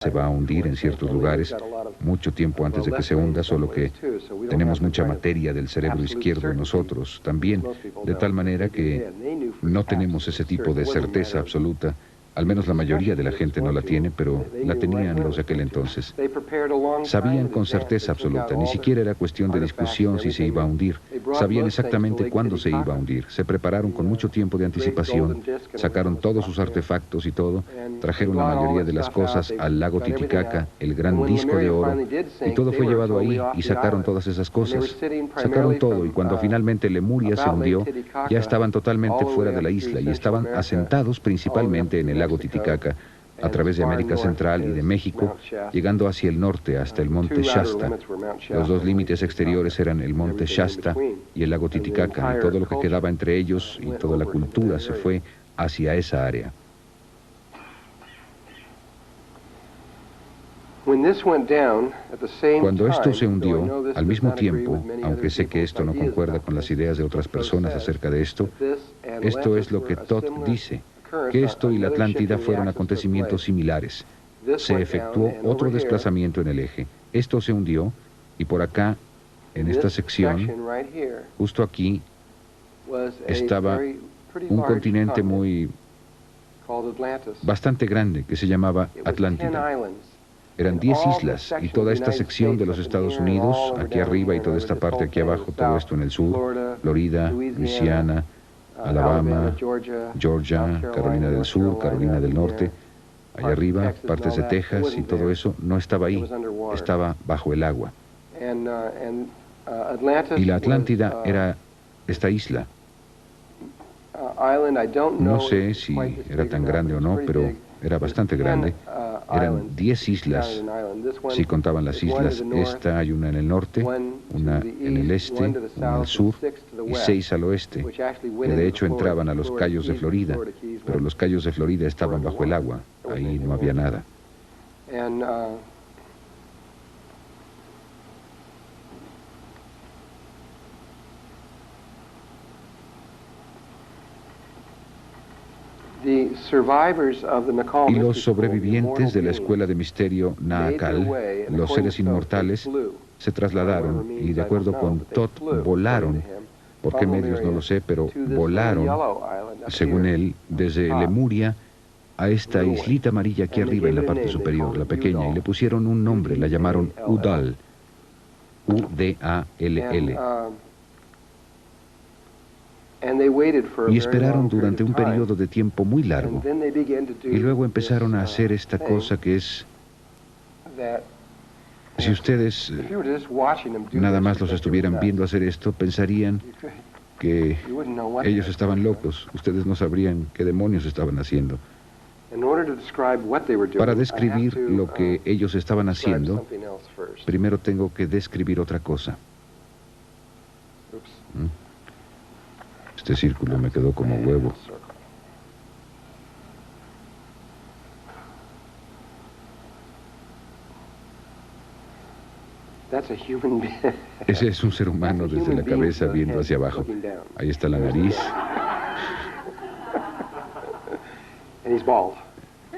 se va a hundir en ciertos lugares mucho tiempo antes de que se hunda, solo que tenemos mucha materia del cerebro izquierdo en nosotros también, de tal manera que no tenemos ese tipo de certeza absoluta. Al menos la mayoría de la gente no la tiene, pero la tenían los de aquel entonces. Sabían con certeza absoluta, ni siquiera era cuestión de discusión si se iba a hundir. Sabían exactamente cuándo se iba a hundir. Se prepararon con mucho tiempo de anticipación, sacaron todos sus artefactos y todo, trajeron la mayoría de las cosas al lago Titicaca, el gran disco de oro, y todo fue llevado ahí, y sacaron todas esas cosas. Sacaron todo, y cuando finalmente Lemuria se hundió, ya estaban totalmente fuera de la isla, y estaban asentados principalmente en el lago Titicaca, a través de América Central y de México, llegando hacia el norte hasta el monte Shasta. Los dos límites exteriores eran el monte Shasta y el lago Titicaca, y todo lo que quedaba entre ellos y toda la cultura se fue hacia esa área. Cuando esto se hundió, al mismo tiempo, aunque sé que esto no concuerda con las ideas de otras personas acerca de esto es lo que Todd dice, que esto y la Atlántida fueron acontecimientos similares. Se efectuó otro desplazamiento en el eje. Esto se hundió, y por acá, en esta sección, justo aquí, estaba un continente bastante grande que se llamaba Atlántida. Eran 10 islas, y toda esta sección de los Estados Unidos, aquí arriba y toda esta parte aquí abajo, todo esto en el sur, Florida, Luisiana, Alabama, Georgia, Carolina del Sur, Carolina del Norte, allá arriba, partes de Texas, y todo eso no estaba ahí, estaba bajo el agua. Y la Atlántida era esta isla. No sé si era tan grande o no, pero era bastante grande. Eran 10 islas, si contaban las islas. Esta hay una en el norte, una en el este, una al sur y 6 al oeste, que de hecho entraban a los cayos de Florida, pero los cayos de Florida estaban bajo el agua, ahí no había nada. Y los sobrevivientes de la escuela de misterio Naakal, los seres inmortales, se trasladaron y, de acuerdo con Todd, volaron. ¿Por qué medios? No lo sé, pero volaron, según él, desde Lemuria a esta islita amarilla aquí arriba en la parte superior, la pequeña, y le pusieron un nombre, la llamaron Udall, U-D-A-L-L. Y esperaron durante un periodo de tiempo muy largo. Y luego empezaron a hacer esta cosa que es... Si ustedes nada más los estuvieran viendo hacer esto, pensarían que ellos estaban locos. Ustedes no sabrían qué demonios estaban haciendo. Para describir lo que ellos estaban haciendo, primero tengo que describir otra cosa. Este círculo me quedó como huevo. Ese es un ser humano desde la cabeza viendo hacia abajo. Ahí está la nariz.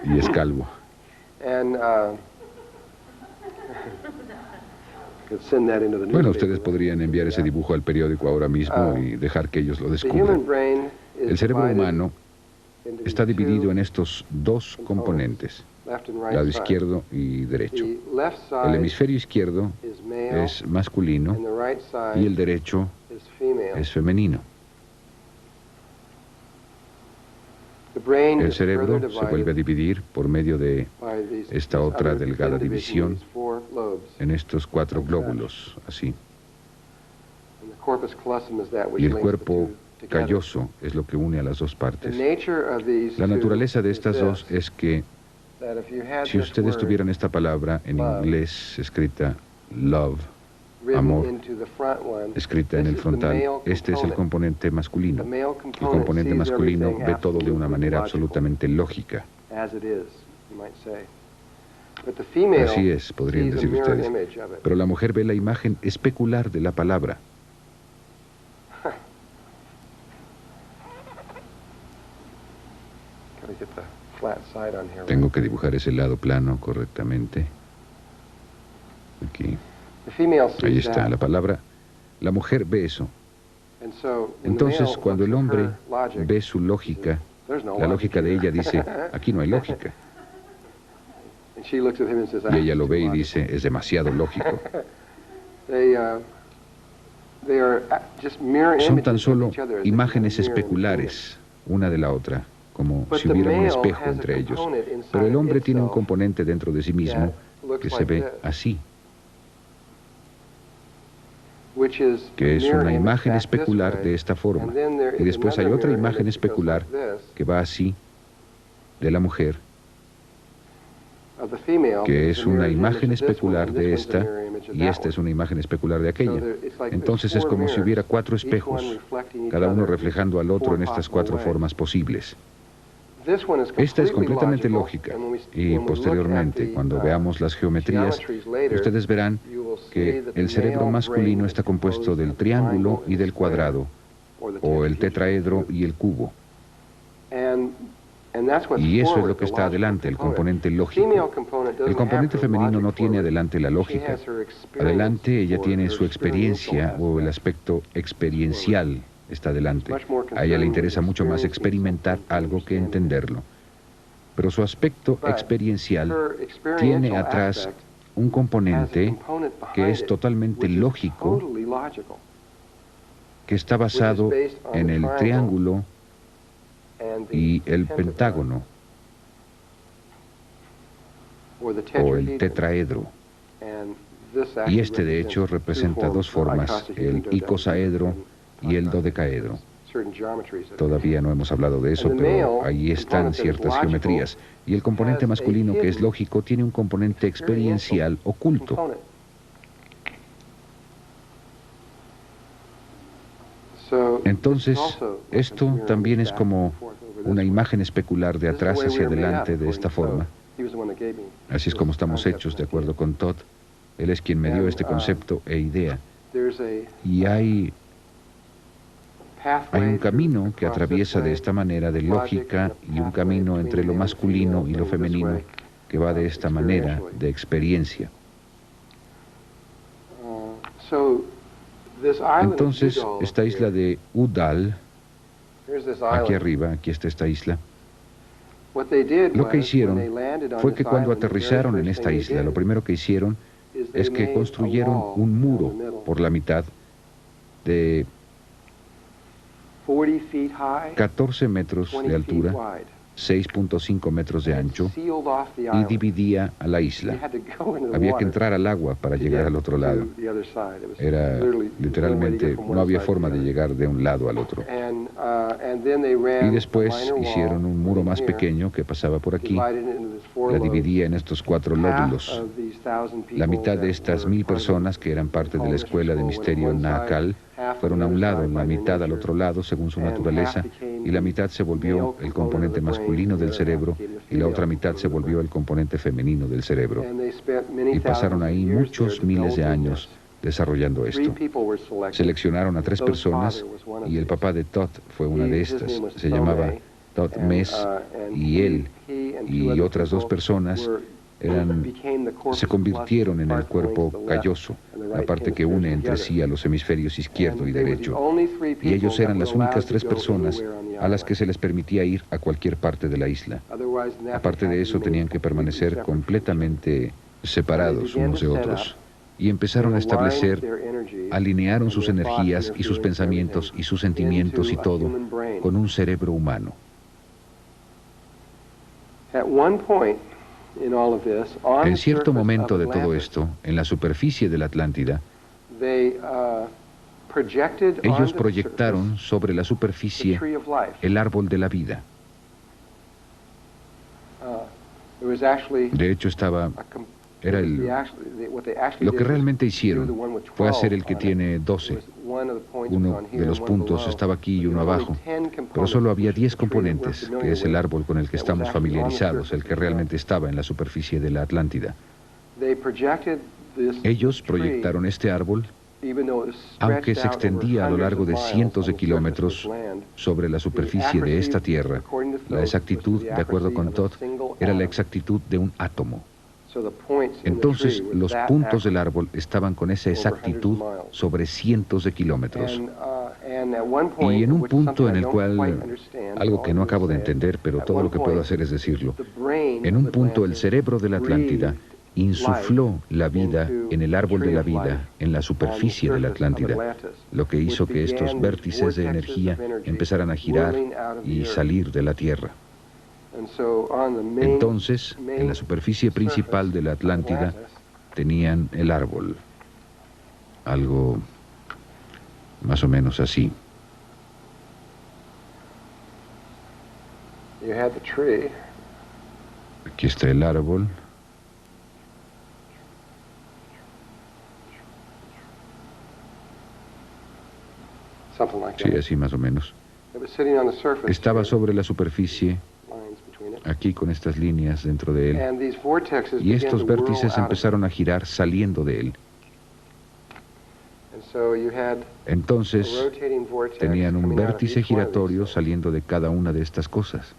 Y es calvo. Bueno, ustedes podrían enviar ese dibujo al periódico ahora mismo y dejar que ellos lo descubran. El cerebro humano está dividido en estos dos componentes, lado izquierdo y derecho. El hemisferio izquierdo es masculino y el derecho es femenino. El cerebro se vuelve a dividir por medio de esta otra delgada división en estos 4 glóbulos, así. Y el cuerpo calloso es lo que une a las dos partes. La naturaleza de estas dos es que si ustedes tuvieran esta palabra en inglés escrita love, amor, escrita en el frontal, este es el componente masculino. El componente masculino ve todo de una manera absolutamente lógica. Así es, podrían decir ustedes. Pero la mujer ve la imagen especular de la palabra. Tengo que dibujar ese lado plano correctamente. Aquí. Ahí está la palabra. La mujer ve eso. Entonces, cuando el hombre ve su lógica, la lógica de ella dice, aquí no hay lógica. Y ella lo ve y dice, es demasiado lógico. Son tan solo imágenes especulares, una de la otra, como si hubiera un espejo entre ellos. Pero el hombre tiene un componente dentro de sí mismo que se ve así, que es una imagen especular de esta forma. Y después hay otra imagen especular que va así, de la mujer, que es una imagen especular de esta, y esta es una imagen especular de aquella. Entonces es como si hubiera 4 espejos, cada uno reflejando al otro en estas 4 formas posibles. Esta es completamente lógica, y posteriormente, cuando veamos las geometrías, ustedes verán que el cerebro masculino está compuesto del triángulo y del cuadrado, o el tetraedro y el cubo. Y eso es lo que está adelante, el componente lógico. El componente femenino no tiene adelante la lógica. Adelante ella tiene su experiencia, o el aspecto experiencial está adelante. A ella le interesa mucho más experimentar algo que entenderlo. Pero su aspecto experiencial tiene atrás un componente que es totalmente lógico, que está basado en el triángulo y el pentágono, o el tetraedro. Y este de hecho representa 2 formas, el icosaedro y el dodecaedro. Todavía no hemos hablado de eso, pero ahí están ciertas geometrías. Y el componente masculino, que es lógico, tiene un componente experiencial oculto. Entonces, esto también es como una imagen especular de atrás hacia adelante de esta forma. Así es como estamos hechos, de acuerdo con Todd. Él es quien me dio este concepto e idea. Y hay un camino que atraviesa de esta manera de lógica, y un camino entre lo masculino y lo femenino que va de esta manera de experiencia. Entonces, esta isla de Udall, aquí arriba, aquí está esta isla. Lo que hicieron fue que cuando aterrizaron en esta isla, lo primero que hicieron es que construyeron un muro por la mitad de 14 metros de altura, 6.5 metros de ancho, y dividía a la isla. Había que entrar al agua para llegar al otro lado. Era literalmente, no había forma de llegar de un lado al otro. Y después hicieron un muro más pequeño que pasaba por aquí. La dividía en estos 4 lóbulos. La mitad de estas 1000 personas, que eran parte de la escuela de misterio Naacal, fueron a un lado, la mitad al otro lado, según su naturaleza, y la mitad se volvió el componente masculino del cerebro, y la otra mitad se volvió el componente femenino del cerebro. Y pasaron ahí muchos miles de años desarrollando esto. Seleccionaron a 3 personas, y el papá de Todd fue una de estas. Se llamaba Todd Mess, y él y otras 2 personas se convirtieron en el cuerpo calloso, la parte que une entre sí a los hemisferios izquierdo y derecho. Y ellos eran las únicas 3 personas a las que se les permitía ir a cualquier parte de la isla. Aparte de eso, tenían que permanecer completamente separados unos de otros. Y empezaron a establecer, alinearon sus energías y sus pensamientos y sus sentimientos y todo con un cerebro humano. En cierto momento de todo esto, en la superficie de la Atlántida, ellos proyectaron sobre la superficie el árbol de la vida. De hecho, lo que realmente hicieron fue hacer el que tiene 12. Uno de los puntos estaba aquí y uno abajo, pero solo había 10 componentes, que es el árbol con el que estamos familiarizados, el que realmente estaba en la superficie de la Atlántida. Ellos proyectaron este árbol Aunque se extendía a lo largo de cientos de kilómetros sobre la superficie de esta Tierra, la exactitud, de acuerdo con Todd, era la exactitud de un átomo. Entonces, los puntos del árbol estaban con esa exactitud sobre cientos de kilómetros. Y en un punto en el cual, algo que no acabo de entender, pero todo lo que puedo hacer es decirlo, en un punto el cerebro de la Atlántida insufló la vida en el árbol de la vida, en la superficie de la Atlántida, lo que hizo que estos vértices de energía empezaran a girar y salir de la Tierra. Entonces, en la superficie principal de la Atlántida tenían el árbol, algo más o menos así. Aquí está el árbol. Sí, así más o menos. Estaba sobre la superficie, aquí con estas líneas dentro de él, y estos vértices empezaron a girar saliendo de él. Entonces, tenían un vértice giratorio saliendo de cada una de estas cosas.